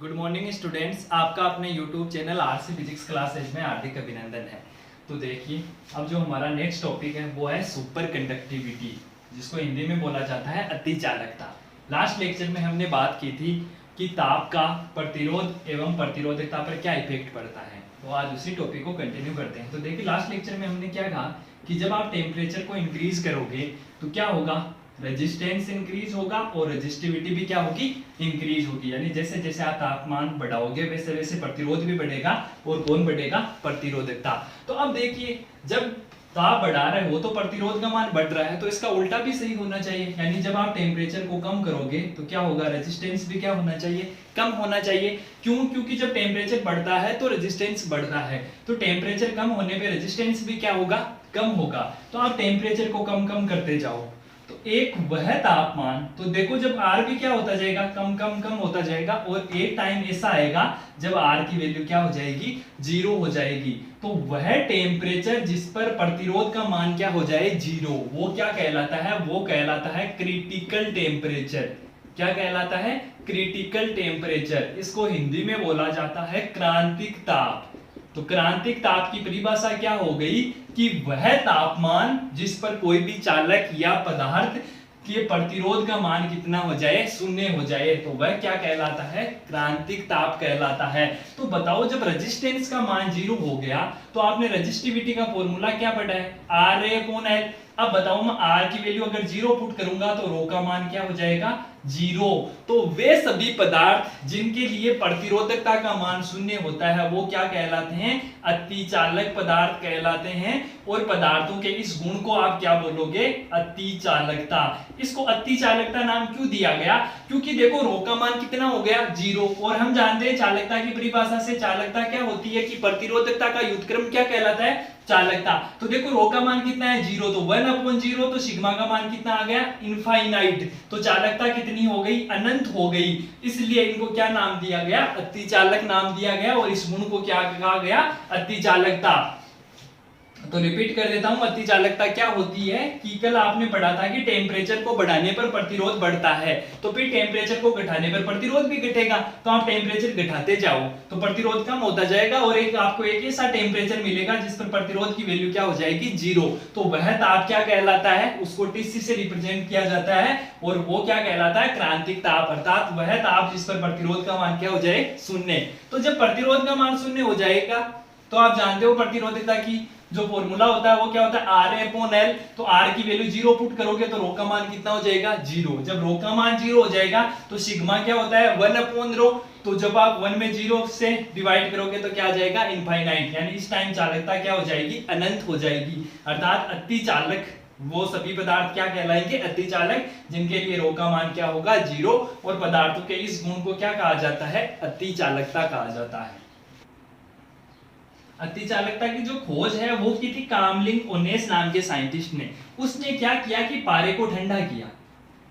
Good morning students, आपका अपने YouTube channel RC physics classes में हार्दिक अभिनंदन है। तो देखिए, अब जो हमारा नेक्स्ट टॉपिक है वो है सुपर कंडक्टिविटी, जिसको हिंदी में बोला जाता है अति चालकता। लास्ट लेक्चर में हमने बात की थी कि ताप का प्रतिरोध एवं प्रतिरोधकता पर क्या इफेक्ट पड़ता है। तो आज उसी टॉपिक को कंटिन्यू करते हैं। तो देखिए, लास्ट लेक्चर में हमने क्या कहा कि जब आप टेम्परेचर को इंक्रीज करोगे तो क्या होगा, रेजिस्टेंस इंक्रीज होगा और रेजिस्टिविटी भी क्या होगी, इंक्रीज होगी। यानी जैसे जैसे आप तापमान बढ़ाओगे वैसे वैसे प्रतिरोध भी बढ़ेगा। और कौन बढ़ेगा, प्रतिरोधकता। तो अब देखिए, जब ताप बढ़ा रहे हो तो प्रतिरोध का मान बढ़ रहा है, तो इसका उल्टा भी सही होना चाहिए। यानी जब आप टेम्परेचर को कम करोगे तो क्या होगा, रेजिस्टेंस भी क्या होना चाहिए, कम होना चाहिए। क्यों? क्योंकि जब टेम्परेचर बढ़ता है तो रेजिस्टेंस बढ़ता है, तो टेम्परेचर कम होने पे रेजिस्टेंस भी क्या होगा, कम होगा। तो आप टेम्परेचर को कम कम करते जाओ तो एक वह तापमान, तो देखो जब R भी क्या होता जाएगा, कम कम कम होता जाएगा, और एक टाइम ऐसा आएगा जब R की वैल्यू क्या हो जाएगी, 0 हो जाएगी। तो वह टेम्परेचर जिस पर प्रतिरोध का मान क्या हो जाए, 0, वो क्या कहलाता है, वो कहलाता है क्रिटिकल टेम्परेचर। क्या कहलाता है, क्रिटिकल टेम्परेचर। इसको हिंदी में बोला जाता है क्रांतिक ताप। तो क्रांतिक ताप की परिभाषा क्या हो गई कि वह तापमान जिस पर कोई भी चालक या पदार्थ के प्रतिरोध का मान कितना हो जाए, 0 हो जाए, तो वह क्या कहलाता है, क्रांतिक ताप कहलाता है। तो बताओ, जब रेजिस्टेंस का मान 0 हो गया तो आपने रेजिस्टिविटी का फॉर्मूला क्या पढ़ा है, RA/L। अब बताओ, मैं R की वैल्यू अगर 0 पुट करूंगा तो रो का मान क्या हो जाएगा, 0। तो वे सभी पदार्थ जिनके लिए प्रतिरोधकता का मान 0 होता है वो क्या कहलाते हैं, अतिचालक पदार्थ कहलाते हैं। और पदार्थों के इस गुण को आप क्या बोलोगे, अतिचालकता। इसको अतिचालकता नाम क्यों दिया गया, क्योंकि देखो रो का मान कितना हो गया, 0। और हम जानते हैं चालकता की परिभाषा से चालकता क्या होती है कि प्रतिरोधकता का व्युत्क्रम क्या कहलाता है, चालकता। तो देखो रो का मान कितना है, 0, तो 1/0, तो सिग्मा का मान कितना आ गया, इनफाइनाइट। तो चालकता कितनी हो गई, अनंत हो गई। इसलिए इनको क्या नाम दिया गया, अतिचालक नाम दिया गया। और इस गुण को क्या कहा गया, अतिचालकता। तो रिपीट कर देता हूं, अतिचालकता क्या होती है कि कल आपने पढ़ा था कि टेम्परेचर को बढ़ाने पर प्रतिरोध बढ़ता है, तो फिर टेम्परेचर को घटाने पर प्रतिरोध भी घटेगा। तो आप टेम्परेचर घटाते जाओ तो प्रतिरोध कम होता जाएगा, और आपको एक ऐसा टेम्परेचर मिलेगा जिस पर प्रतिरोध की वैल्यू क्या हो जाएगी, 0। तो वह ताप क्या कहलाता है, उसको टीसी से रिप्रेजेंट किया जाता है, और वो क्या कहलाता है, क्रांतिक ताप। अर्थात वह ताप जिस पर प्रतिरोध का मान क्या हो जाए, 0। तो जब प्रतिरोध का मान 0 हो जाएगा तो आप जानते हो प्रतिरोधकता की जो फॉर्मूला होता है वो क्या होता है, RA/L। तो R की वैल्यू 0 पुट करोगे तो रो का मान कितना हो जाएगा, 0। जब रो का मान 0 हो जाएगा तो सिग्मा क्या होता है, 1/ρ। तो जब आप 1 में 0 से डिवाइड करोगे तो क्या आ जाएगा, इनफाइनाइट। यानी इस टाइम चालकता क्या हो जाएगी, अनंत हो जाएगी। अर्थात अति चालक वो सभी पदार्थ क्या कहलाएंगे, अतिचालक, जिनके लिए रो का मान क्या होगा, 0। और पदार्थों के इस गुण को क्या कहा जाता है, अतिचालकता कहा जाता है। अतिचालकता की जो खोज है वो की थी कामलिन ओनेस नाम के साइंटिस्ट ने। उसने क्या किया कि पारे को ठंडा किया,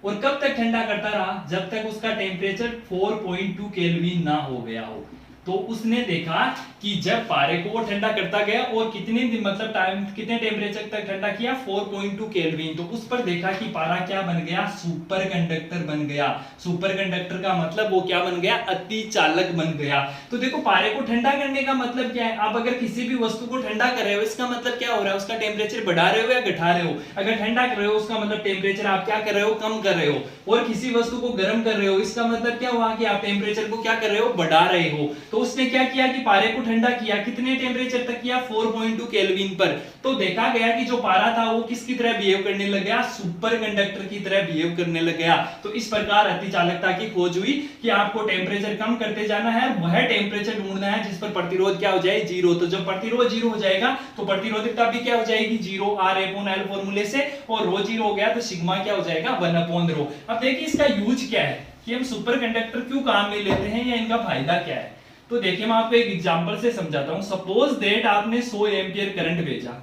और कब तक ठंडा करता रहा, जब तक उसका टेम्परेचर 4.2 केल्विन ना हो गया हो। तो उसने देखा कि जब पारे को वो ठंडा करता गया और कितने दिन मतलब टाइम कितने टेम्परेचर तक ठंडा किया, 4.2 केल्विन, तो उस पर देखा कि पारा क्या बन गया, सुपर कंडक्टर बन गया। सुपर कंडक्टर का मतलब वो क्या बन गया, अति चालक बन गया। तो देखो पारे को ठंडा करने का मतलब क्या है, आप अगर किसी भी वस्तु को ठंडा कर रहे हो इसका मतलब क्या हो रहा है, उसका टेम्परेचर बढ़ा रहे हो या घटा रहे हो। अगर ठंडा कर रहे हो उसका मतलब टेम्परेचर आप क्या कर रहे हो, कम कर रहे हो। और किसी वस्तु को गर्म कर रहे हो इसका मतलब क्या हुआ कि आप टेम्परेचर को क्या कर रहे हो, बढ़ा रहे हो। तो उसने क्या किया कि पारे को ठंडा किया, कितने टेम्परेचर तक किया, 4.2 केल्विन पर। तो देखा गया कि जो पारा था वो किसकी तरह बिहेव करने लग गया, सुपर कंडक्टर की तरह बिहेव करने लग गया। तो इस प्रकार अतिचालकता की खोज हुई कि आपको टेम्परेचर कम करते जाना है, वह टेम्परेचर ढूंढना है जिस पर प्रतिरोध क्या हो जाए, 0। तो जब प्रतिरोध 0 हो जाएगा तो प्रतिरोधकता भी क्या हो जाएगी, 0, RA/L फॉर्मूले से। और रो 0 हो गया तो सिग्मा क्या हो जाएगा, 1/ρ। अब देखिए इसका यूज क्या है कि हम सुपर कंडक्टर क्यों काम में लेते हैं या इनका फायदा क्या है। तो देखिए मैं आपको एक एग्जांपल से समझाता हूं। सपोज दैट आपने 100 एम्पियर करंट भेजा,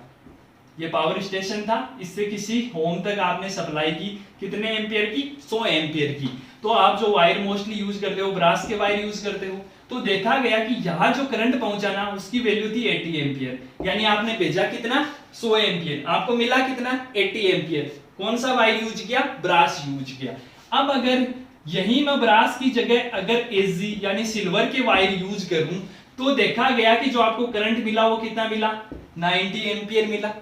ये पावर स्टेशन था, इससे किसी होम तक आपने सप्लाई की, कितने एम्पियर की, 100 एम्पियर की। तो आप जो वायर मोस्टली यूज करते हो, ब्रास के वायर यूज करते हो, तो देखा गया कि यहां जो करंट पहुंचा ना उसकी वैल्यू थी 80 एम्पियर। यानी आपने भेजा कितना, 100 एम्पियर, आपको मिला कितना, 80 एम्पियर। कौन सा वायर यूज किया, ब्रास यूज किया। अब अगर यही मैं ब्रास की जगह अगर Ag यानी सिल्वर के वायर यूज करूं तो देखा गया कि जो आपको करंट मिला वो कितना मिला, 90 एम्पियर मिला।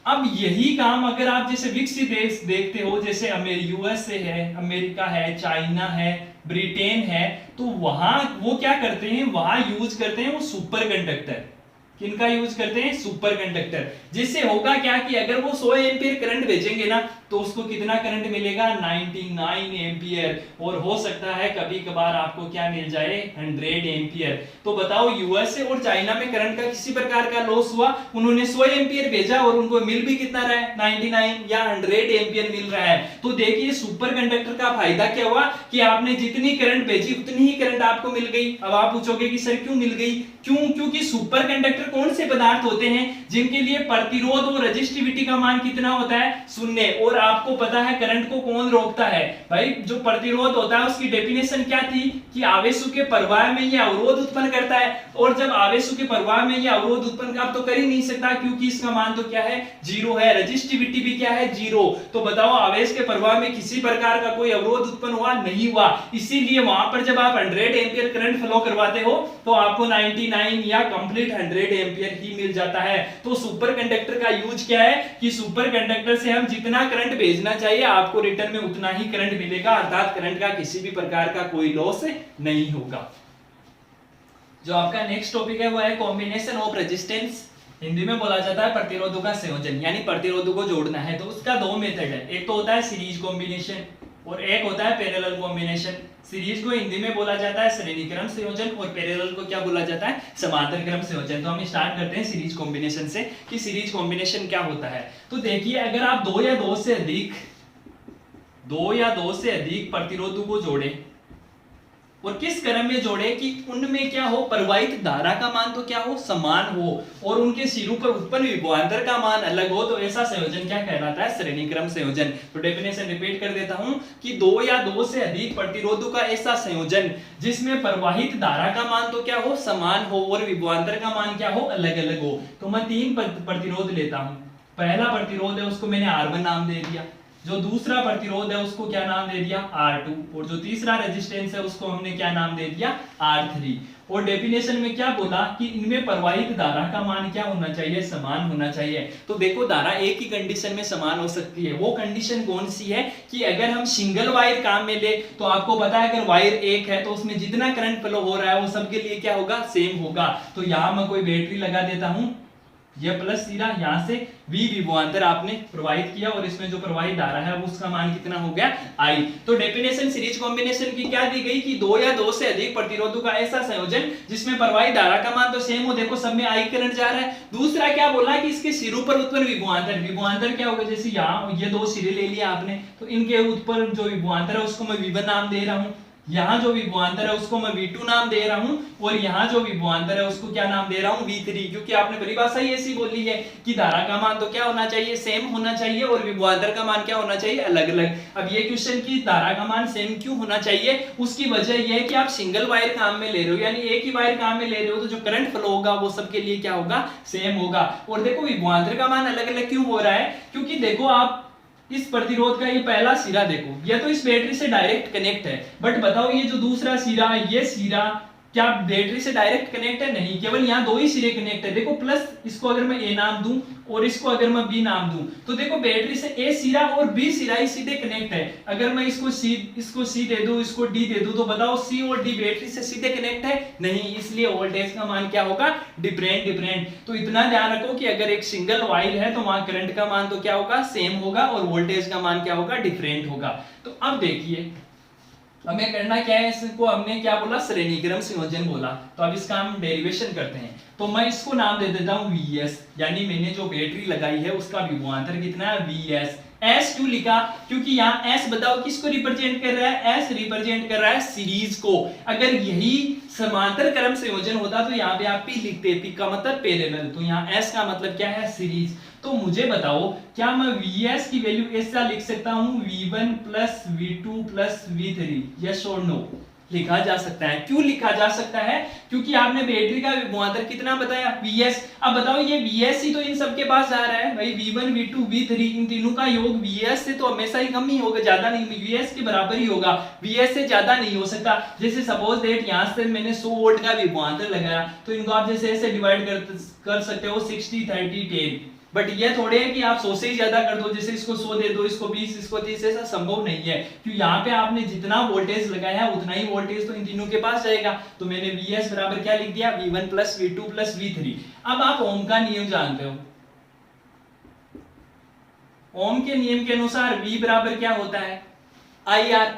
अब यही काम अगर आप जैसे विकसित देश देखते हो, जैसे यूएसए है, अमेरिका है, चाइना है, ब्रिटेन है, तो वहां वो क्या करते हैं, वहां यूज करते हैं वो सुपर कंडक्टर। किनका यूज करते हैं, सुपर कंडक्टर। जिससे होगा क्या कि अगर वो 100 एम्पियर करंट भेजेंगे ना तो उसको कितना करंट मिलेगा, 99 एम्पियर। और हो सकता है कभी कभार आपको क्या मिल जाए, 100 एम्पियर। तो बताओ यूएसए और चाइना में करंट का किसी प्रकार का लॉस हुआ, उन्होंने 100 एम्पियर भेजा और उनको मिल भी कितना रहा है, 99 या 100 एम्पियर मिल रहा है। तो देखिए सुपर कंडक्टर का फायदा क्या हुआ कि आपने जितनी करंट भेजी उतनी ही करंट आपको मिल गई। अब आप पूछोगे कि सर क्यों मिल गई, क्योंकि सुपर कंडक्टर कौन से पदार्थ होते हैं जिनके लिए प्रतिरोध और रेजिस्टिविटी का मान कितना होता है, 0। और आपको पता है करंट को कौन रोकता है, भाई जो प्रतिरोध होता है उसकी डेफिनेशन क्या थी कि आवेशों के प्रवाह में ये अवरोध उत्पन्न करता है। और जब आवेशों के प्रवाह में ये अवरोध उत्पन्न आप तो कर ही नहीं सकता क्योंकि इसका मान तो क्या है, 0 है। रेजिस्टिविटी भी क्या है, 0। तो बताओ आवेश के प्रवाह में किसी प्रकार का कोई अवरोध उत्पन्न हुआ, नहीं हुआ। इसीलिए वहां पर जब आप 100 एम्पियर करंट फ्लो करवाते हो तो आपको 99 या कंप्लीट 100 एम्पियर ही मिल जाता है। तो सुपर कंडक्टर का यूज क्या है कि सुपर कंडक्टर से हम जितना करंट भेजना चाहिए आपको रिटर्न में उतना ही करंट मिलेगा, अर्थात करंट का किसी भी प्रकार का कोई लॉस नहीं होगा। जो आपका नेक्स्ट टॉपिक है वो है कॉम्बिनेशन ऑफ रेजिस्टेंस। हिंदी में बोला जाता है प्रतिरोधों का संयोजन, यानी प्रतिरोधों को जोड़ना है। तो उसका दो मेथड है, एक तो होता है सीरीज कॉम्बिनेशन और एक होता है पैरेलल कॉम्बिनेशन। सीरीज को हिंदी में बोला जाता है श्रेणी क्रम संयोजन और पैरेलल को क्या बोला जाता है, समांतर क्रम संयोजन। तो हम स्टार्ट करते हैं सीरीज कॉम्बिनेशन से कि सीरीज कॉम्बिनेशन क्या होता है। तो देखिए अगर आप दो या दो से अधिक प्रतिरोधों को जोड़े और किस क्रम में जोड़े कि उनमें क्या हो, प्रवाहित धारा का मान तो क्या हो, समान हो और उनके सिरों पर उत्पन्न विभवांतर का मान अलग हो, तो ऐसा संयोजन क्या कहलाता है, श्रेणी क्रम संयोजन। तो डेफिनेशन रिपीट कर देता हूं कि दो या दो से अधिक प्रतिरोधों का ऐसा संयोजन जिसमें प्रवाहित धारा का मान तो क्या हो, समान हो और विभवांतर का मान क्या हो, अलग अलग हो। तो मैं 3 प्रतिरोध लेता हूं। पहला प्रतिरोध है उसको मैंने R1 नाम दे दिया, जो दूसरा प्रतिरोध है उसको क्या नाम दे दिया, R2, और जो तीसरा रेजिस्टेंस है उसको हमने क्या नाम दे दिया, R3। और डेफिनेशन में क्या बोला कि इनमें प्रवाहित धारा का मान क्या होना चाहिए, समान होना चाहिए। तो देखो धारा एक ही कंडीशन में समान हो सकती है, वो कंडीशन कौन सी है कि अगर हम सिंगल वायर काम में ले तो आपको पता है अगर वायर एक है तो उसमें जितना करंट फ्लो हो रहा है वो सबके लिए क्या होगा, सेम होगा। तो यहां मैं कोई बैटरी लगा देता हूं, यह प्लस सिरा, यहां से V विभवांतर आपने प्रवाहित किया और इसमें जो प्रवाहित धारा है वो उसका मान कितना हो गया, I। तो डेफिनेशन सीरीज कॉम्बिनेशन की क्या दी गई कि दो या दो से अधिक प्रतिरोधों का ऐसा संयोजन जिसमें प्रवाहित धारा का मान तो सेम हो, देखो सब में I करंट जा रहा है। दूसरा क्या बोला कि इसके सिरों पर उत्पन्न विभवांतर, विभवांतर क्या होगा, जैसे यहाँ ये दो सिरे ले लिया आपने तो इनके उत्पन्न जो विभवांतर है उसको मैं V1 नाम दे रहा हूं, यहाँ जो विभवांतर है उसको मैं V2 नाम दे रहा हूं और यहाँ जो विभवांतर है उसको क्या नाम दे रहा हूं, V3, क्योंकि आपने परिभाषा ही ऐसी बोली है कि धारा का मान तो क्या होना चाहिए, सेम होना चाहिए और विभवांतर का मान क्या होना चाहिए, अलग अलग। अब ये क्वेश्चन की धारा का मान सेम क्यों होना चाहिए, उसकी वजह यह है कि आप सिंगल वायर काम में ले रहे हो, यानी एक ही वायर काम में ले रहे हो तो जो करंट फ्लो होगा वो सबके लिए क्या होगा, सेम होगा। और देखो विभवांतर का मान अलग अलग क्यों हो रहा है, क्योंकि देखो आप इस प्रतिरोध का ये पहला सिरा देखो, ये तो इस बैटरी से डायरेक्ट कनेक्ट है, बट बताओ ये जो दूसरा सिरा है ये सिरा क्या बैटरी से डायरेक्ट कनेक्ट है, नहीं, केवल यहाँ दो ही सिरे कनेक्ट है। देखो प्लस इसको अगर मैं A नाम दूं और इसको अगर मैं B नाम दूं तो देखो बैटरी से A सिरा और B सिरा ही सीधे कनेक्ट है। अगर मैं इसको C दे दूं, इसको D दे दूं तो बताओ C और D बैटरी से सीधे कनेक्ट है, नहीं, इसलिए वोल्टेज का मान क्या होगा, डिफरेंट। तो इतना ध्यान रखो कि अगर एक सिंगल वायर है तो वहां करंट का मान तो क्या होगा, सेम होगा और वोल्टेज का मान क्या होगा, डिफरेंट होगा। तो अब देखिए हमें करना क्या है, इसको हमने क्या बोला, श्रेणी क्रम संयोजन बोला। तो अब इसका हम डेरिवेशन करते हैं। तो मैं इसको नाम दे देता हूं Vs, यानी मैंने जो बैटरी लगाई है उसका विभवांतर कितना है, Vs। S क्यों लिखा, क्योंकि यहाँ S बताओ किसको रिप्रेजेंट कर रहा है, S रिप्रेजेंट कर रहा है सीरीज को। अगर यही समांतर क्रम संयोजन होता तो यहाँ पे आप P लिखते, P का मतलब पैरेलल, तो यहाँ S का मतलब क्या है, सीरीज। तो मुझे बताओ क्या मैं Vs की वैल्यू ऐसा लिख सकता हूं, V1 plus V2 plus V3, yes और नो, लिखा जा सकता है। क्यों लिखा जा सकता है? क्योंकि आपने बैटरी का विभवांतर कितना बताया, Vs। अब बताओ ये Vs ही तो इन सबके पास जा रहा है भाई, V1 V2 V3 इन तीनों का योग Vs से तो हमेशा ही कम ही होगा, ज्यादा नहीं, Vs के बराबर ही होगा, Vs से ज्यादा नहीं हो सकता। जैसे सपोज दैट यहां से मैंने 100 वोल्ट का विभवांतर लगाया, तो इनको आप जैसे ऐसे डिवाइड कर सकते हो 60 30 10। बट ये थोड़े है कि आप 100 से ही ज्यादा कर दो, जैसे इसको 100 दे दो, इसको 20, इसको 30, ऐसा संभव नहीं है। क्यों? यहाँ पे आपने जितना वोल्टेज लगाया है उतना ही वोल्टेज तो इन तीनों के पास जाएगा। तो मैंने Vs बराबर क्या लिख दिया, V1 plus V2 plus V3। अब आप ओम का नियम जानते हो, ओम के नियम के अनुसार V बराबर क्या होता है, IR।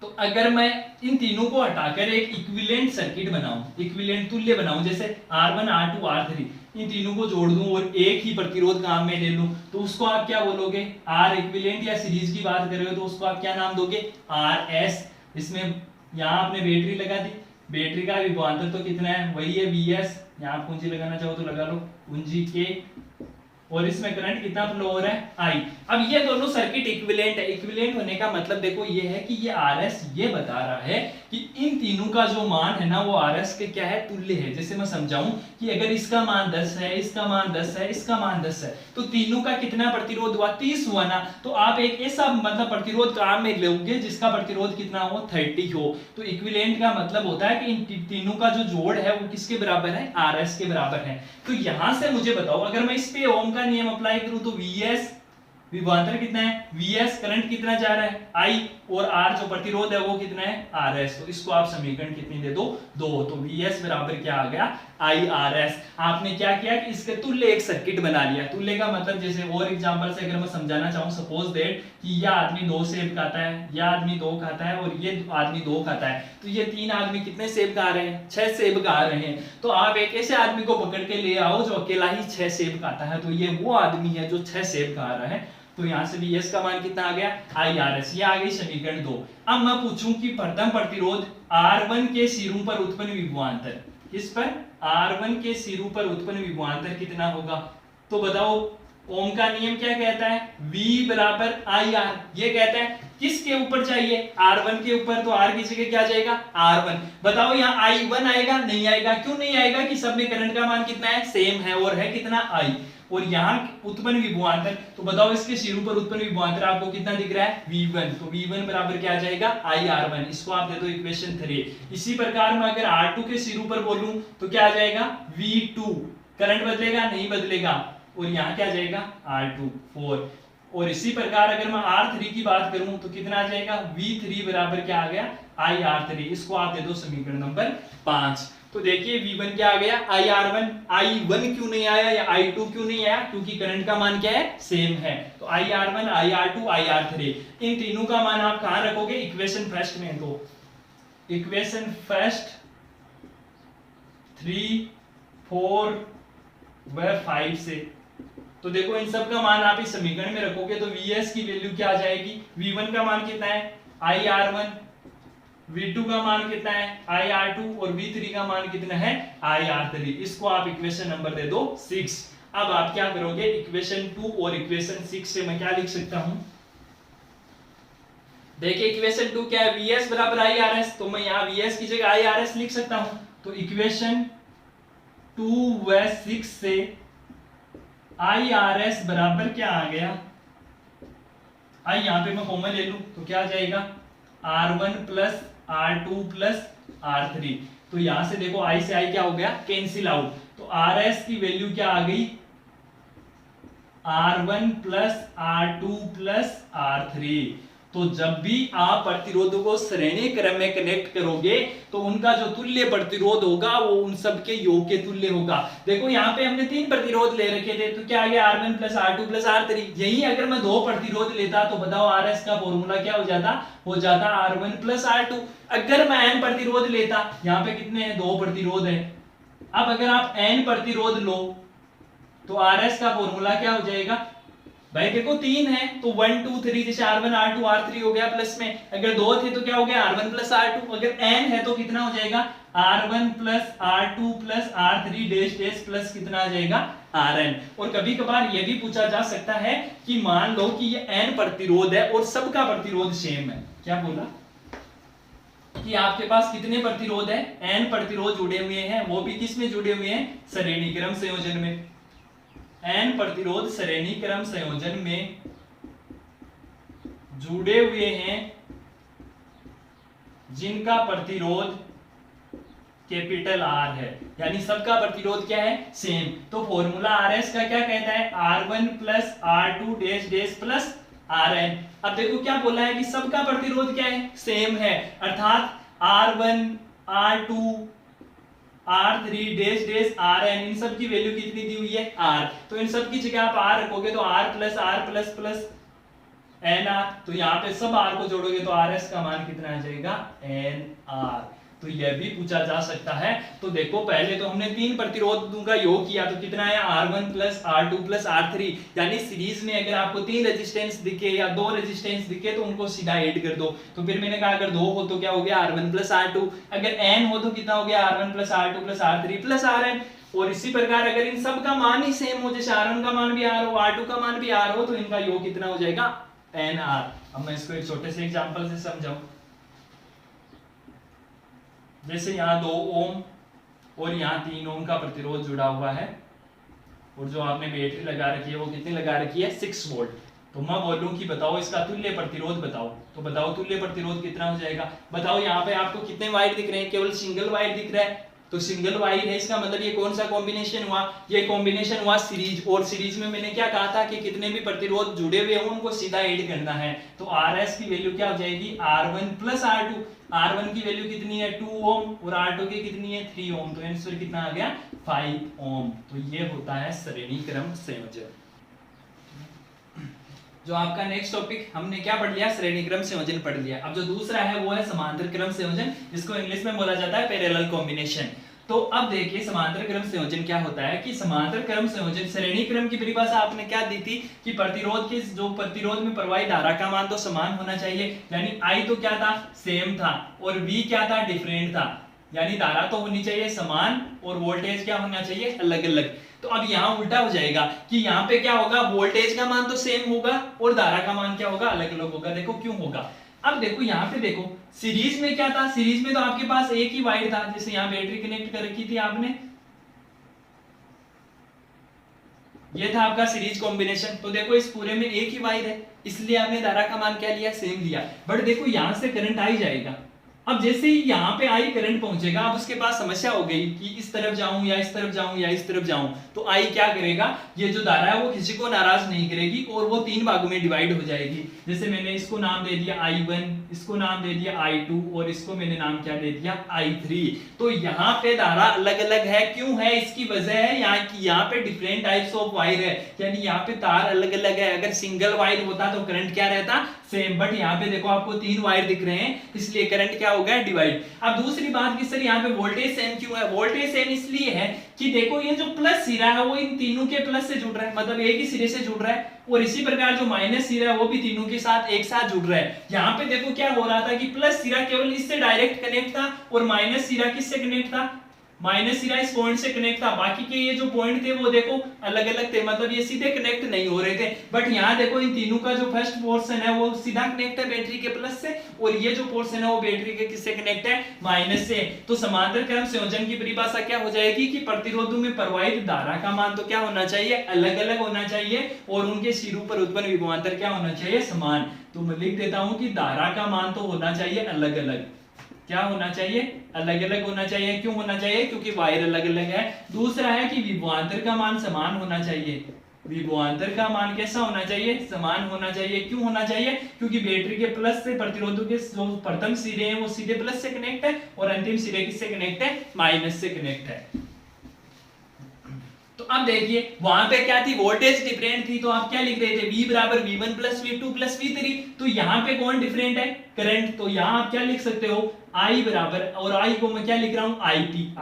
तो अगर मैं इन तीनों को हटाकर एक इक्विवेलेंट सर्किट बनाऊं, इक्विवेलेंट तुल्य बनाऊं, जैसे R1 R2 R3, इन तीनों को जोड़ दूं और एक ही प्रतिरोध काम में ले लूं, तो उसको आप क्या बोलोगे, R इक्विवेलेंट या सीरीज की बात कर रहे हो तो उसको आप क्या नाम दोगे, RS। इसमें यहां आपने बैटरी लगा दी, बैटरी का विभवांतर तो कितना है, वही है Vs। यहां आप कुंजी लगाना चाहो तो लगा लो, कुंजी K, और इसमें करंट कितना फ्लो हो रहा है, I। अब ये दोनों सर्किट इक्विवेलेंट है। इक्विवेलेंट होने का मतलब देखो ये है कि ये RS ये बता रहा है कि इन तीनों का जो मान है ना वो RS के क्या है, तुल्य है। जैसे मैं समझाऊं कि अगर इसका मान 10 है, इसका मान 10 है, इसका मान 10 है, तो तीनों का कितना प्रतिरोध हुआ, 30 हुआ ना। तो आप एक ऐसा मतलब प्रतिरोध काम में लोगे जिसका प्रतिरोध कितना हो, 30 हो। तो इक्विवेलेंट का मतलब होता है कि इन तीनों का जो जोड़ है वो किसके बराबर है, RS के बराबर है। तो यहां से मुझे बताओ, अगर मैं इस पे ओम का नियम अप्लाई करूं तो Vs विभवांतर कितना है, Vs करंट कितना जा रहा है, I, और R जो प्रतिरोध है वो कितना है, RS। तो इसको आप समीकरण कितनी दे दो, 2। तो Vs बराबर क्या आ गया, IRS। आपने क्या किया कि इसके तुल्य एक सर्किट बना लिया। तुल्य का मतलब जैसे और एग्जांपल से अगर मैं समझाना चाहूं, सपोज दैट कि यह आदमी 2 सेब खाता है, यह आदमी 2 खाता है और ये आदमी 2 खाता है, तो ये 3 आदमी कितने सेब खा रहे हैं, 6 सेब खा रहे हैं। तो आप एक ऐसे आदमी को पकड़ के ले आओ जो अकेला ही 6 सेब खाता है, तो ये वो आदमी है जो 6 सेब खा रहा है। तो यहां से Vs का मान कितना आ गया, IRS। ये आ गई समीकरण 2। अब मैं पूछूं कि प्रथम प्रतिरोध R1 के सिरों पर उत्पन्न विभवांतर, किस पर, R1 के सिरों पर उत्पन्न विभवांतर कितना होगा। तो बताओ ओम का नियम क्या कहता है, V बराबर IR। ये कहता है किसके ऊपर चाहिए, R1 के ऊपर, तो R की जगह क्या जाएगा, R1। बताओ यहाँ I1 आएगा, नहीं आएगा। क्यों नहीं आएगा कि सब में करंट का मान कितना है, सेम है, और है कितना, I। और यहाँ उत्पन्न विभवांतर, तो बताओ इसके सिरों पर उत्पन्न विभवांतर आपको कितना दिख रहा है, V1। तो V1 बराबर क्या आ जाएगा, IR1। इसको आप दे दो इक्वेशन 3। इसी प्रकार मैं अगर R2 के सिरों पर बोलूं तो क्या आ जाएगा, V2। करंट बदलेगा, नहीं बदलेगा, और यहाँ क्या जाएगा, R2 4। और इसी प्रकार अगर मैं R3 की बात करूं तो कितना आ जाएगा, V3 बराबर क्या आ गया, IR3। इसको आप दे दो समीकरण नंबर 5। तो देखिए V1 क्या आ गया, IR1। I1 क्यों नहीं आया या I2 क्यों नहीं आया, क्योंकि करंट का मान क्या है, सेम है। तो IR1 IR2 IR3 इन तीनों का मान आप कहां रखोगे, इक्वेशन फर्स्ट में। तो इक्वेशन फर्स्ट 3 4 व 5 से, तो देखो इन सब का मान आप इस समीकरण में रखोगे तो Vs की वैल्यू क्या आ जाएगी, V1 का मान कितना है, IR1, V2 का मान कितना है, IR2, और V3 का मान कितना है, IR3। इसको आप इक्वेशन नंबर दे दो 6। अब आप क्या करोगे, इक्वेशन 2 और इक्वेशन 6 से मैं क्या लिख सकता हूं, देखिए इक्वेशन 2 क्या है, Vs बराबर IRS। तो मैं यहाँ Vs की जगह IRS लिख सकता हूं। तो इक्वेशन 2 व 6 से IRS बराबर क्या आ गया, आई यहाँ पे मैं कॉमन ले लूं तो क्या आ जाएगा, R1 plus R2 plus R3। तो यहां से देखो I से I क्या हो गया, कैंसिल आउट। तो RS की वैल्यू क्या आ गई, R1 plus R2 plus R3। तो जब भी आप प्रतिरोधों को श्रेणी क्रम में कनेक्ट करोगे तो उनका जो तुल्य प्रतिरोध होगा वो उन सब के योग के तुल्य होगा। देखो यहाँ पे हमने 3 प्रतिरोध ले रखे थे, तो क्या आ गया, R1 plus R2 plus R3। यही अगर मैं 2 प्रतिरोध लेता तो बताओ RS का फॉर्मूला क्या हो जाता R1 प्लस R2। अगर मैं n प्रतिरोध लेता, यहाँ पे कितने हैं, 2 प्रतिरोध है। अब अगर आप n प्रतिरोध लो तो RS का फॉर्मूला क्या हो जाएगा, भाई देखो 3 है तो 1 2 3, जैसे R1 R2 R3 हो गया प्लस में, अगर 2 थे तो क्या हो गया, R1 प्लस R2। अगर n है तो कितना हो जाएगा, R1 plus R2 plus R3 dash dash plus कितना आ जाएगा, Rn। और कभी कभार ये भी पूछा जा सकता है कि मान लो कि ये n प्रतिरोध है और सबका प्रतिरोध सेम है, क्या बोला, कि आपके पास कितने प्रतिरोध है, n प्रतिरोध जुड़े हुए हैं, वो भी किस में जुड़े हुए हैं, श्रेणी क्रम संयोजन में। n प्रतिरोध श्रेणी क्रम संयोजन में जुड़े हुए हैं जिनका प्रतिरोध कैपिटल R है, यानी सबका प्रतिरोध क्या है, सेम। तो फॉर्मूला RS का क्या कहता है, R1 plus R2 dash dash plus Rn। अब देखो क्या बोला है कि सबका प्रतिरोध क्या है, सेम है, अर्थात R1 R2 R3 dash dash Rn, इन सब की वैल्यू कितनी दी हुई है, R। तो इन सब की जगह आप R रखोगे तो R प्लस प्लस NR, तो यहाँ पे सब R को जोड़ोगे तो RS का मान कितना आ जाएगा, NR। तो यह भी पूछा जा सकता है। तो देखो पहले तो हमने तीन प्रतिरोधों का योग किया तो कितना है, R1 plus R2 plus R3, यानी सीरीज में अगर आपको तीन रेजिस्टेंस दिखे या दो रेजिस्टेंस दिखे तो उनको सीधा ऐड कर दो। तो फिर मैंने कहा अगर दो हो तो क्या हो गया, R1 प्लस R2, अगर n हो तो कितना हो गया, R1 plus R2 plus R3 plus Rn। और इसी प्रकार अगर इन सब का मान ही सेम हो, जैसे R1 का मान भी R हो, R2 का मान भी R हो, तो इनका योग कितना हो जाएगा, NR। अब मैं इसको एक छोटे से एग्जांपल से समझाऊं। जैसे यहाँ 2 ओम और यहाँ 3 ओम का प्रतिरोध जुड़ा हुआ है, और जो आपने बैटरी लगा रखी है वो कितनी लगा रखी है, 6 वोल्ट। तो मैं बोलूं कि बताओ इसका तुल्य प्रतिरोध बताओ, तो बताओ तुल्य प्रतिरोध कितना हो जाएगा। बताओ यहाँ पे आपको कितने वायर दिख रहे हैं, केवल सिंगल वायर दिख रहा है, तो सिंगल वायर है, इसका मतलब ये कौन सा कॉम्बिनेशन हुआ, ये कॉम्बिनेशन हुआ सीरीज। और सीरीज में मैंने क्या कहा था कि कितने भी प्रतिरोध जुड़े हुए हों उनको सीधा ऐड करना है। तो RS की वैल्यू क्या हो जाएगी, R1 प्लस R2। R1 की वैल्यू कितनी है, 2 ओम, और R2 की कितनी है, 3 ओम। तो आंसर कितना आ गया, 5 ओम। तो ये होता है श्रेणी क्रम संयोजन। जो आपका नेक्स्ट टॉपिक हमने क्या पढ़ लिया, श्रेणी क्रम संयोजन पढ़ लिया। अब जो दूसरा है वो है समांतर क्रम संयोजन, जिसको इंग्लिश में बोला जाता है पैरेलल कॉम्बिनेशन। तो अब देखिए समांतर क्रम संयोजन क्या होता है कि समांतर क्रम संयोजन, श्रेणी क्रम की परिभाषा आपने क्या दी थी कि प्रतिरोध के जो प्रतिरोध में प्रवाहित धारा का मान तो समान होना चाहिए, यानी I तो क्या था, सेम था, और V क्या था, डिफरेंट था, यानी धारा तो होनी चाहिए समान और वोल्टेज क्या होना चाहिए, अलग अलग। तो अब यहाँ उल्टा हो जाएगा कि यहाँ पे क्या होगा, वोल्टेज का मान तो सेम होगा और धारा का मान क्या होगा, अलग अलग होगा। देखो क्यों होगा, अब देखो यहाँ पे देखो सीरीज में क्या था, सीरीज में तो आपके पास एक ही वायर था, जैसे यहाँ बैटरी कनेक्ट कर रखी थी आपने, ये था आपका सीरीज कॉम्बिनेशन। तो देखो इस पूरे में एक ही वायर है, इसलिए आपने धारा का मान क्या लिया, सेम लिया। बट देखो यहाँ से करंट आ ही जाएगा। अब जैसे ही यहाँ पे आई करंट पहुंचेगा, अब उसके पास समस्या हो गई कि इस तरफ जाऊं या इस तरफ जाऊं या इस तरफ जाऊं, तो आई क्या करेगा, ये जो धारा है वो किसी को नाराज नहीं करेगी और वो तीन भागों में डिवाइड हो जाएगी। जैसे मैंने इसको नाम दे दिया I1, इसको नाम दे दिया I2 और इसको मैंने नाम क्या दे दिया, I3। तो यहाँ पे धारा अलग अलग है, क्यों है, इसकी वजह है यहाँ पे डिफरेंट टाइप्स ऑफ वायर है, यानी यहाँ पे तार अलग अलग है। अगर सिंगल वायर होता तो करंट क्या रहता, सेम, बट यहाँ पे देखो आपको तीन वायर दिख रहे हैं, इसलिए करंट क्या हो गया, डिवाइड। अब दूसरी बात कि सर यहाँ पे वोल्टेज सेम क्यों है, वोल्टेज सेम इसलिए है कि देखो ये जो प्लस सिरा है वो इन तीनों के प्लस से जुड़ रहा है, मतलब एक ही सिरे से जुड़ रहा है, और इसी प्रकार जो माइनस सिरा है वो भी तीनों के साथ एक साथ जुड़ रहा है। यहाँ पे देखो क्या हो रहा था कि प्लस सिरा केवल इससे डायरेक्ट कनेक्ट था और माइनस सिरा किससे कनेक्ट था, माइनस सिरा इस पॉइंट से कनेक्ट था, बाकी के ये जो पॉइंट थे वो देखो अलग अलग थे, मतलब ये सीधे कनेक्ट नहीं हो रहे थे। बट यहाँ देखो इन तीनों का जो फर्स्ट पोर्शन है वो सीधा कनेक्ट है बैटरी के प्लस से, और ये जो पोर्शन है वो बैटरी के किससे कनेक्ट है, माइनस से। तो समांतर क्रम संयोजन की परिभाषा क्या हो जाएगी कि प्रतिरोधों में प्रवाहित धारा का मान तो क्या होना चाहिए, अलग अलग होना चाहिए, और उनके सिरों पर उत्पन्न विभवांतर क्या होना चाहिए, समान। तो मैं लिख देता हूं कि धारा का मान तो होना चाहिए अलग अलग, क्या होना चाहिए, अलग अलग होना चाहिए। क्यों होना चाहिए, क्योंकि वायर अलग अलग है। दूसरा है कि विभवांतर का मान समान होना चाहिए, विभवांतर का मान कैसा होना चाहिए, समान होना चाहिए। क्यों होना चाहिए, क्योंकि बैटरी के प्लस से प्रतिरोधों के जो प्रथम सिरे हैं वो सीधे प्लस से कनेक्ट है और अंतिम सिरे किससे कनेक्ट है, माइनस से कनेक्ट है। तो अब देखिए वहां पे क्या थी, वोल्टेज डिफरेंट थी, तो आप क्या लिख रहे थे, V बराबर V1 plus V2 plus V3। तो यहाँ पे कौन डिफरेंट है, करंट। तो यहाँ आप क्या लिख सकते हो, I बराबर, और I को मैं क्या लिख रहा हूँ,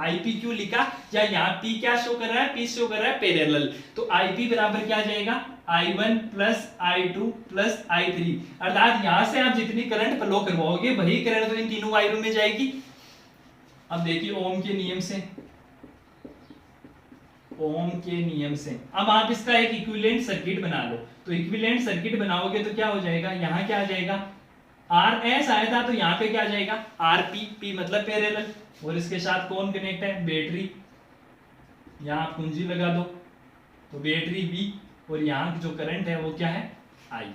IP क्यों लिखा, या यहाँ P क्या शो कर रहा है, P शो कर रहा है पैरेलल। तो IP बराबर क्या आ जाएगा, I1 plus I2 plus I3, अर्थात यहाँ से आप जितनी करंट फ्लो करवाओगे वही करंट तो इन तीनों वायरों में जाएगी। अब देखिए ओम के नियम से, ओम के नियम से अब आप इसका एक इक्विवेलेंट सर्किट बना लो। तो इक्विवेलेंट सर्किट बनाओगे तो क्या हो जाएगा, यहाँ क्या आ जाएगा, आर एस आया था तो यहाँ पे क्या जाएगा आर पी, पी मतलब पैरेलल, और इसके साथ कौन कनेक्ट है बैटरी, यहाँ कुंजी लगा दो तो बैटरी बी, और यहाँ जो करंट है वो क्या है आई।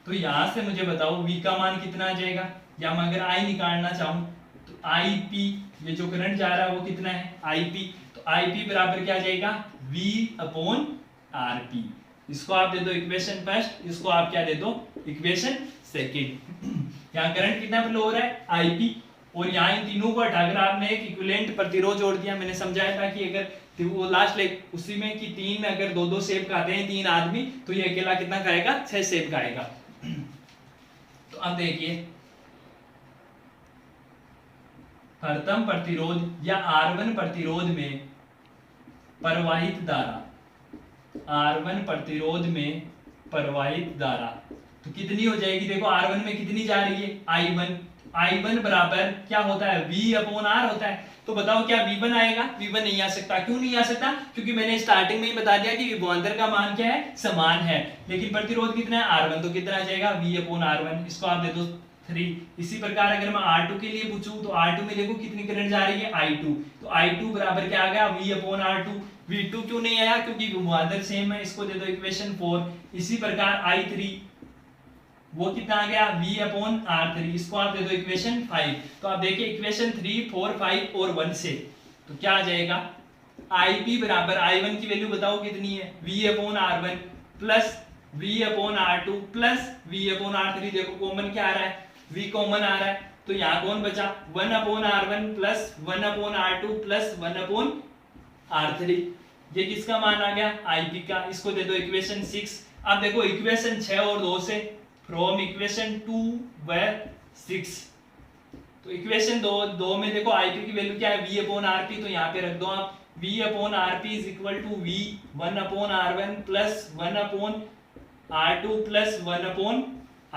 तो यहाँ से मुझे बताओ V का मान कितना आ जाएगा, या मैं अगर I निकालना चाहूँ तो आई पी, ये जो करंट जा रहा है वो कितना है आई पी, तो आई पी बराबर क्या आ जाएगा V अपॉन आर पी। इसको आप दे दो इक्वेशन फर्स्ट, इसको आप क्या दे दो इक्वेशन सेकंड। यहाँ करंट कितना फ्लो हो रहा है आई पी, और यहाँ इन तीनों को हटाकर आपने एक इक्विवेलेंट प्रतिरोध जोड़ दिया। मैंने समझाया था कि अगर वो लास्ट लाइक उसी में कि तीन अगर दो दो सेब खाते हैं तीन आदमी, तो ये अकेला कितना खाएगा 6 सेब खाएगा। तो अब देखिए हरतम प्रतिरोध या R1 प्रतिरोध में प्रवाहित धारा, R1 प्रतिरोध में प्रवाहित धारा तो कितनी हो जाएगी, देखो R1 में कितनी जा रही है I1, I1 बराबर क्या होता है V अपॉन R होता है। तो बताओ क्या V1 आएगा, V1 नहीं आ सकता। क्यों नहीं आ सकता, क्योंकि मैंने स्टार्टिंग में ही बता दिया कि विभवांतर का मान क्या है समान है, लेकिन प्रतिरोध कितना है R1, तो कितना आ जाएगा V अपॉन R1, इसको आप दे दो 3। इसी प्रकार अगर मैं R2 के लिए पूछूं तो R2 में देखो कितनी करंट जा रही है I2, तो I2 बराबर क्या आ गया V अपॉन R2। V2 क्यों नहीं आया, क्योंकि विभवांतर सेम है, इसको दे दो इक्वेशन 4। इसी प्रकार I3 वो कितना आ गया V अपॉन R3, इसको आप दे दो इक्वेशन 5। तो आप देखिए इक्वेशन 3, 4, 5 और 1 से तो क्या आ जाएगा IP बराबर I1 की वैल्यू बताओ कितनी है V upon R1 plus V upon R2 plus V upon R3। देखो कॉमन क्या आ रहा है V कॉमन आ रहा है, तो यहाँ कौन बचा 1 upon R1 plus 1 upon R2 plus 1 upon R3। ये किसका मान आ गया IP का, इसको दे दो इक्वेशन 6। अब देखो इक्वेशन 6 और 2 से फ्रॉम इक्वेशन 2 व 6, तो इक्वेशन 2 में देखो IP की वैल्यू क्या है V अपॉन RP, तो यहाँ पे रख दो आप V upon RP is equal to V 1 upon R1 plus 1 upon R2 plus 1 upon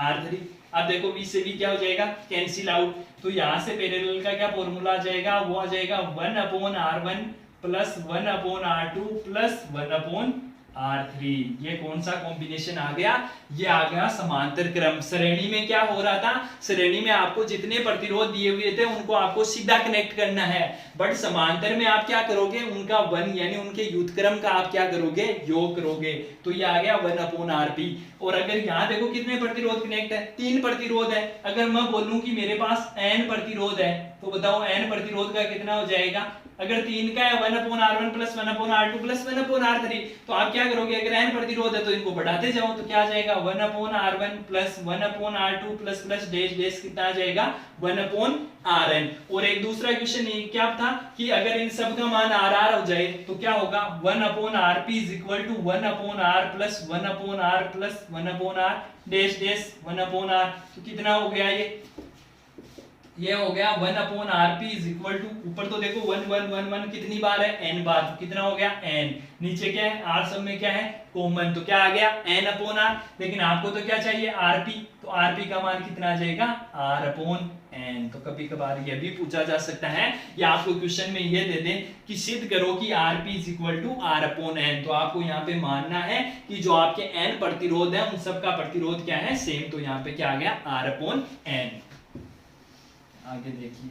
R3। अब देखो V से V क्या हो जाएगा कैंसिल आउट, तो यहाँ से पैरेलल का क्या फॉर्मूला आ जाएगा, वो आ जाएगा 1 upon R1 plus 1 upon R2 plus 1 upon R3। ये कौन सा कॉम्बिनेशन आ गया, ये आ गया समांतर क्रम। श्रेणी में क्या हो रहा था, श्रेणी में आपको जितने प्रतिरोध दिए हुए थे उनको आपको सीधा कनेक्ट करना है, बट समांतर में आप क्या करोगे उनका वन यानी उनके युतक्रम का आप क्या करोगे योग करोगे। तो ये आ गया 1 अपॉन RP। और अगर यहाँ देखो कितने प्रतिरोध कनेक्ट है 3 प्रतिरोध है, अगर मैं बोलूं कि मेरे पास n प्रतिरोध है तो बताओ n प्रतिरोध का कितना हो जाएगा, अगर 3 का है 1 upon R1 plus 1 upon R2 plus 1 upon R3, तो आप क्या करोगे अगर n प्रतिरोध है तो इनको बढ़ाते जाओ, तो क्या आ जाएगा 1 upon R1 plus 1 upon R2 plus plus dash dash कितना आ जाएगा 1 अपॉन Rn। और एक दूसरा क्वेश्चन ये क्या था कि अगर इन सब का मान RR हो जाए तो क्या होगा 1 upon RP is equal to 1 upon R plus 1 upon R plus 1 upon R dash dash 1 upon R। तो कितना हो गया ये हो गया 1 upon RP is equal to, ऊपर तो देखो 1 1 1 1 कितनी बार है n बार, तो कितना हो गया n, नीचे क्या है R सब में क्या है कॉमन, तो क्या आ गया n अपॉन R। लेकिन आपको तो क्या चाहिए RP, तो RP का मान कितना आ जाएगा R अपॉन n। तो कभी कभार ये भी पूछा जा सकता है या आपको क्वेश्चन में ये दे दे कि सिद्ध करो कि RP is equal to R upon n, तो आपको यहाँ पे मानना है कि जो आपके n प्रतिरोध है उन सब का प्रतिरोध क्या है सेम, तो यहाँ पे क्या आ गया R अपॉन n। आगे देखिए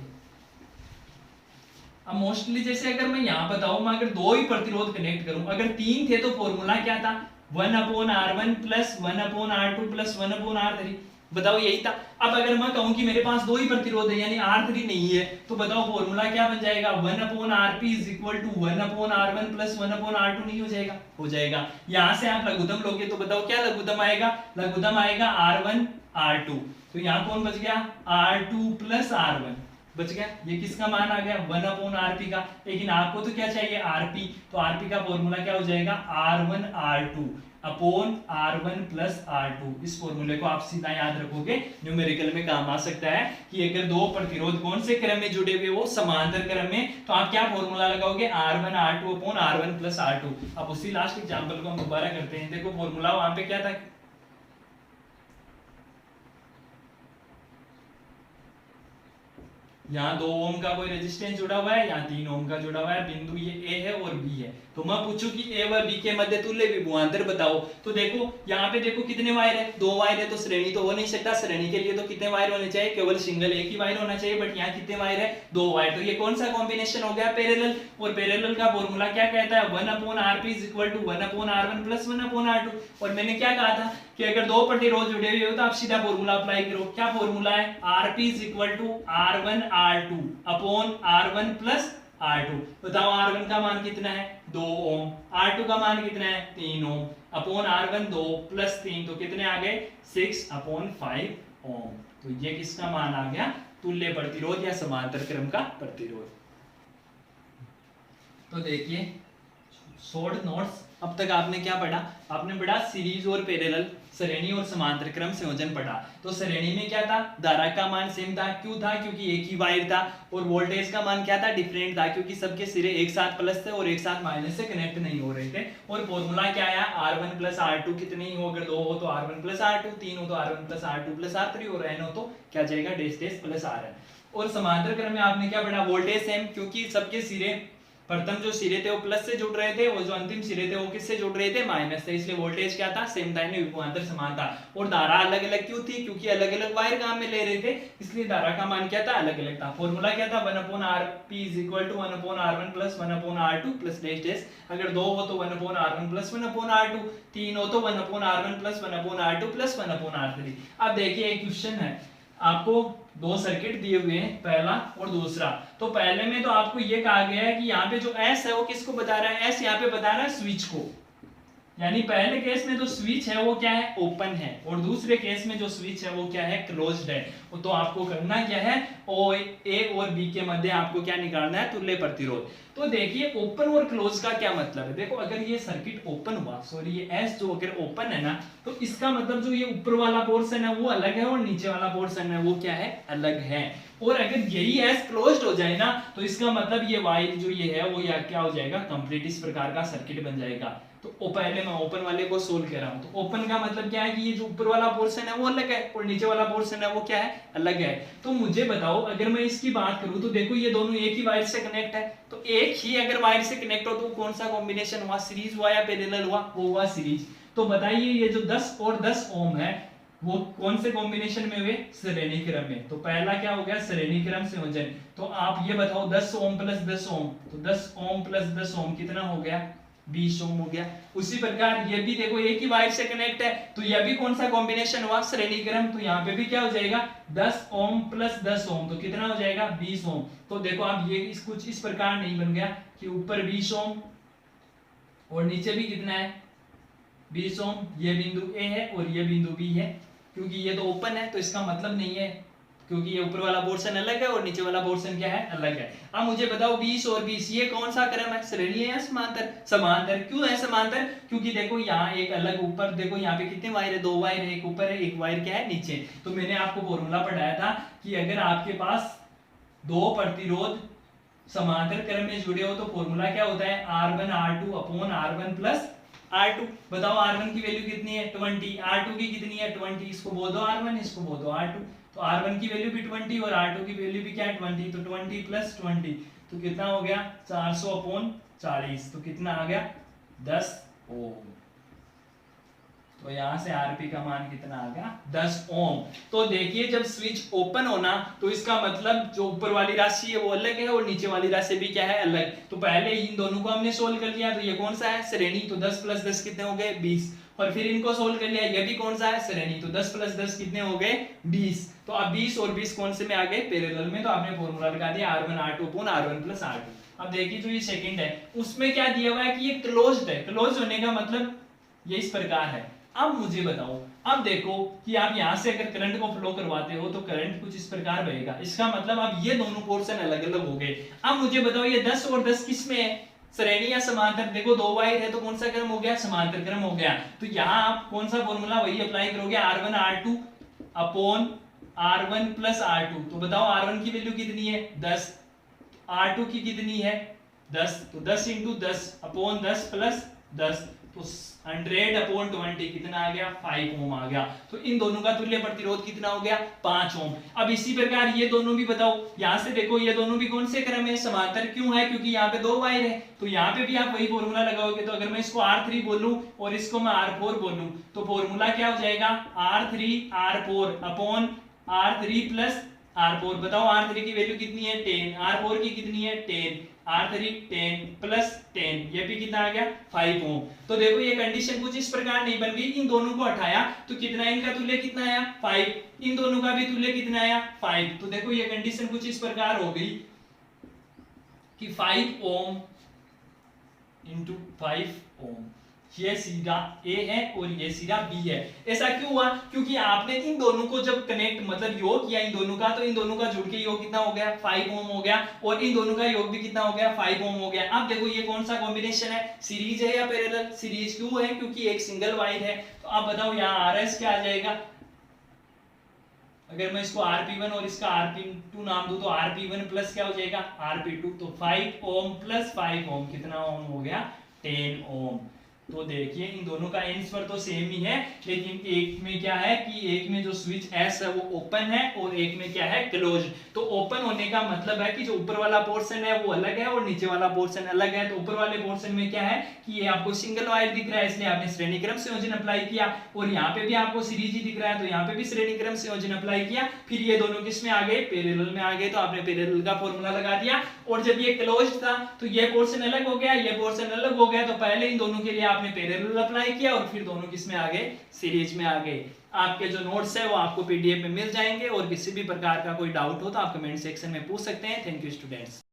अब मोस्टली जैसे अगर मैं यहाँ बताऊं मैं अगर 2 ही प्रतिरोध कनेक्ट करूं, अगर 3 थे तो फॉर्मूला क्या था 1 upon R1 plus 1 upon R2 plus 1 upon R3, बताओ यही था। अब अगर मैं कहूं कि मेरे पास 2 ही प्रतिरोध है यानी R3 नहीं है, तो बताओ फॉर्मूला क्या बन जाएगा 1 upon RP is equal to 1 upon R1 plus 1 upon R2 नहीं हो जाएगा, हो जाएगा। यहाँ से आप लघुत्तम लोगे तो बताओ क्या लघुत्तम आएगा, लघुत्तम आएगा R1 R2, तो यहाँ कौन बच गया R2 प्लस R1 बच गया, ये किसका मान आ गया 1 अपॉन RP का। लेकिन आपको तो क्या चाहिए RP, तो RP का फॉर्मूला क्या हो जाएगा R1 R2 upon R1 plus R2। इस फॉर्मूले को आप सीधा याद रखोगे, न्यूमेरिकल में काम आ सकता है कि अगर 2 प्रतिरोध कौन से क्रम में जुड़े हुए वो समांतर क्रम में, तो आप क्या फॉर्मूला लगाओगे R1 R2 upon R1 plus R2। अब उसी लास्ट एग्जांपल को हम दोबारा करते हैं। देखो फॉर्मूला वहां पे क्या था, यहाँ 2 ओम का कोई रेजिस्टेंस जुड़ा हुआ है, यहाँ 3 ओम का जुड़ा हुआ है, बिंदु ये ए है और बी है। तो मैं पूछूं कि ए व बी के मध्य तुल्य विभवांतर बताओ, तो देखो यहाँ पे देखो कितने वायर है, 2 वायर है, तो श्रेणी तो हो नहीं सकता। श्रेणी के लिए तो कितने वायर होने चाहिए, केवल सिंगल एक ही वायर होना चाहिए, बट यहाँ कितने वायर है, 2 वायर। तो ये कौन सा कॉम्बिनेशन हो गया, पैरेलल। और पैरेलल का फॉर्मूला क्या कहता है, 1/Rp = 1/R1 + 1/R2। और मैंने क्या कहा था कि अगर 2 प्रतिरोध जुड़े हुए हो तो आप सीधा फॉर्मूला अप्लाई करो। क्या फॉर्मूला है, Rp = R1R2 R1 + R2। बताओ R1 का मान कितना है, 2 ओम, R2 का मान कितना है, 3 ओम, R1 2 + 3 तो कितने आ गए, 6/5 ओम। तो ये किसका मान आ गया, तुल्य प्रतिरोध या समांतर क्रम का प्रतिरोध। तो देखिए शॉर्ट नोट्स, अब तक आपने क्या पढ़ा, आपने पढ़ा सीरीज और पैरेलल, श्रेणी और समांतर क्रम संयोजन पढ़ा। तो श्रेणी में क्या था, धारा का मान सेम था, क्यों था, क्योंकि एक ही वायर था। और वोल्टेज का मान क्या था, डिफरेंट था, क्योंकि सबके सिरे एक साथ प्लस थे और एक साथ माइनस से कनेक्ट नहीं हो रहे थे। और फॉर्मूला क्या आया, R1 + R2 कितने ही हो, अगर 2 हो तो R1 + R2, 3 हो तो R1 + R2 + R3 और n हो तो क्या जाएगा, डैश + Rn। और समांतर क्रम में आपने क्या पढ़ा, वोल्टेज सेम, क्योंकि सबके सिरे, प्रथम जो सिरे थे वो प्लस से जुड़ रहे थे और जो अंतिम सिरे थे वो किससे जुड़ रहे थे, माइनस से, इसलिए वोल्टेज क्या था, सेम था, यानी विभवांतर समान था। और धारा अलग अलग क्यों थी, क्योंकि अलग अलग वायर काम में ले रहे थे, इसलिए धारा का मान क्या था, अलग अलग था। फॉर्मूला क्या था, 1/Rp = 1/R1 + 1/R2 + डैश। अगर 2 हो तो 1/R1 + 1/R2, 3 हो तो 1/R1 + 1/R2 + 1/R3। अब देखिए एक क्वेश्चन है, आपको 2 सर्किट दिए हुए हैं, पहला और दूसरा। तो पहले में तो आपको ये कहा गया है कि यहाँ पे जो S है वो किसको बता रहा है, S यहाँ पे बता रहा है स्विच को, यानी पहले केस में जो स्विच है वो क्या है, ओपन है, और दूसरे केस में जो स्विच है वो क्या है, क्लोज्ड है। तो आपको करना क्या है, ए और बी के मध्य आपको क्या निकालना है, तुल्य प्रतिरोध। तो देखिए ओपन और क्लोज का क्या मतलब है, देखो अगर ये सर्किट ओपन हुआ, सॉरी ये एस जो अगर ओपन है ना, तो इसका मतलब जो ये ऊपर वाला पोर्शन है वो अलग है और नीचे वाला पोर्शन है वो क्या है, अलग है। और अगर यही एस क्लोज्ड हो जाए ना, तो इसका मतलब ये वायर जो ये है वो या क्या हो जाएगा, कंप्लीट इस प्रकार का सर्किट बन जाएगा। तो पहले मैं ओपन वाले को सोल्व कर रहा हूं। तो ओपन का मतलब क्या है कि ये जो ऊपर वाला पोर्शन है वो अलग है और नीचे वाला पोर्शन है वो क्या है, अलग है। तो मुझे बताओ अगर मैं इसकी बात करूं तो देखो ये दोनों एक ही वायर से कनेक्ट है, तो एक ही अगर वायर से कनेक्ट हो तो कौन सा कॉम्बिनेशन हुआ, सीरीज हुआ या पैरेलल हुआ, वो हुआ सीरीज। तो बताइए ये जो 10 और 10 ओम है वो कौन से कॉम्बिनेशन में हुए, श्रेणी क्रम में। तो पहला क्या हो गया, श्रेणी क्रम संयोजन। तो आप ये बताओ 10 ओम प्लस 10 ओम, तो 10 ओम प्लस 10 ओम कितना हो गया, 20 ओम हो गया। उसी प्रकार ये भी देखो एक ही वायर से कनेक्ट है, तो यह भी कौन सा कॉम्बिनेशन हुआ, श्रेणी क्रम। तो यहाँ पे भी क्या हो जाएगा, 10 ओम प्लस 10 ओम, तो कितना हो जाएगा, 20 ओम। तो देखो अब ये कुछ इस प्रकार नहीं बन गया कि ऊपर 20 ओम और नीचे भी कितना है, 20 ओम। ये बिंदु ए है और ये बिंदु बी है, क्योंकि ये तो ओपन है तो इसका मतलब नहीं है, क्योंकि ये ऊपर वाला पोर्शन अलग है और नीचे वाला पोर्शन क्या है, अलग है। अब मुझे बताओ 20 और 20 ये कौन सा क्रम है, श्रेणी है या समांतर, समांतर। क्यों है समांतर, क्योंकि देखो यहाँ एक अलग ऊपर, देखो यहाँ पे कितने वायर है, 2 वायर है, एक ऊपर है एक वायर क्या है, नीचे। तो मैंने आपको फॉर्मूला पढ़ाया था कि अगर आपके पास 2 प्रतिरोध समांतर क्रम में जुड़े हो तो फॉर्मूला क्या होता है, R1 R2 upon R1 plus R2। बताओ R1 की वैल्यू कितनी है, 20, R2 की कितनी है, 20। इसको बोल दो R1, इसको बोल दो R2। तो R1 की वैल्यू भी 20 और R2 की वैल्यू भी क्या है, 20। तो 20 प्लस 20 तो कितना हो गया, 400 अपॉन 40, तो कितना आ गया, 10 ओम। तो यहां से आरपी का मान कितना आ गया, 10 ओम। तो देखिए जब स्विच ओपन होना तो इसका मतलब जो ऊपर वाली राशि है वो अलग है और नीचे वाली राशि भी क्या है, अलग। तो पहले इन दोनों को हमने सोल्व कर लिया, तो ये कौन सा है, श्रेणी। तो 10 प्लस 10 कितने हो गए, 20। और फिर इनको सोल्व कर लिया, ये भी कौन सा है, श्रेणी। तो 10 प्लस 10 कितने हो गए, 20। तो अब 20 और 20 कौन से में आ गए, पैरेलल में। तो आपने फॉर्मूला लगा दिया R1 R2 upon R1 plus R2। अब देखिए जो ये सेकंड है उसमें क्या दिया हुआ है कि ये क्लोज्ड है। क्लोज होने का मतलब ये इस प्रकार है। अब मुझे बताओ, अब देखो कि आप यहां से अगर करंट को फ्लो करवाते हो तो करंट कुछ इस प्रकार बहेगा, इसका मतलब अब ये दोनों पोर्शन अलग अलग हो गए। अब मुझे बताओ ये 10 और 10 किस में है, श्रेणी या समांतर। देखो 2 वायर है तो कौन सा क्रम हो गया, समांतर क्रम हो गया। तो यहाँ आप कौन सा फॉर्मूला वही अप्लाई करोगे, R1 R2 upon R1 plus R2। तो बताओ R1 की वैल्यू कितनी है, 10, R2 की कितनी है, 10। तो 10 इंटू 10 अपॉन 10 प्लस 10, तो 100/20 कितना आ गया 5 ओम आ गया। तो इन दोनों का तुल्य प्रतिरोध कितना हो गया 5 ओम। अब इसी प्रकार ये दोनों भी बताओ, यहां से देखो ये दोनों भी कौन से क्रम में समांतर क्यों है, क्योंकि यहाँ पे 2 वायर है, तो यहाँ पे भी आप वही फॉर्मूला लगाओगे। तो अगर मैं इसको R3 बोलूं और इसको मैं R4 बोलूं तो फॉर्मूला क्या हो जाएगा R3 R4 upon R3 plus R4। बताओ R3 की वैल्यू कितनी है 10, R4 की कितनी है 10, R3 10 प्लस 10, ये भी कितना आ गया 5 ओम। तो देखो ये कंडीशन कुछ इस प्रकार नहीं बन गई, इन दोनों को हटाया तो कितना, इनका तुल्य कितना आया 5, इन दोनों का भी तुल्य कितना आया 5। तो देखो ये कंडीशन कुछ इस प्रकार हो गई कि 5 ओम इंटू 5 ओम, ये सीधा A है और ये सीधा B है। ऐसा क्यों हुआ, क्योंकि आपने इन दोनों को जब कनेक्ट मतलब योग किया इन दोनों का, तो इन दोनों का जुड़ के योग कितना हो गया 5 ओम हो गया, और इन दोनों का योग भी कितना हो गया 5 ओम हो गया। अब देखो ये कौन सा कॉम्बिनेशन है, सीरीज है या पैरेलल, सीरीज क्यों है क्योंकि एक सिंगल वायर है। तो अब बताओ यहाँ RS क्या आ जाएगा, अगर मैं इसको Rp1 और इसका Rp2 नाम दूं तो Rp1 प्लस क्या हो जाएगा Rp2, तो 5 ओम प्लस 5 ओम कितना ओम हो गया 10 ओम। तो देखिए इन दोनों का आंसर तो सेम ही है, लेकिन एक में क्या है कि एक में जो स्विच एस है वो ओपन है और एक में क्या है क्लोज। तो ओपन होने का मतलब है कि जो ऊपर वाला पोर्शन है वो अलग है और नीचे वाला पोर्शन अलग है। तो ऊपर वाले पोर्शन में क्या है कि ये आपको सिंगल वायर दिख रहा है, इसलिए आपने श्रेणी क्रम संयोजन अप्लाई किया, और यहाँ पे भी आपको सीरीज ही दिख रहा है तो यहाँ पे भी श्रेणी क्रम संयोजन अप्लाई किया। फिर ये दोनों किस में आ गए पैरेलल में आ गए, तो आपने पैरेलल का फॉर्मूला लगा दिया। और जब ये क्लोज था तो ये पोर्शन अलग हो गया, ये पोर्शन अलग हो गया, तो पहले इन दोनों के लिए आपने पैरेलल अप्लाई किया और फिर दोनों किस में आ गए सीरीज में आ गए। आपके जो नोट्स है वो आपको पीडीएफ में मिल जाएंगे, और किसी भी प्रकार का कोई डाउट हो तो आप कमेंट सेक्शन में पूछ सकते हैं। Thank you students.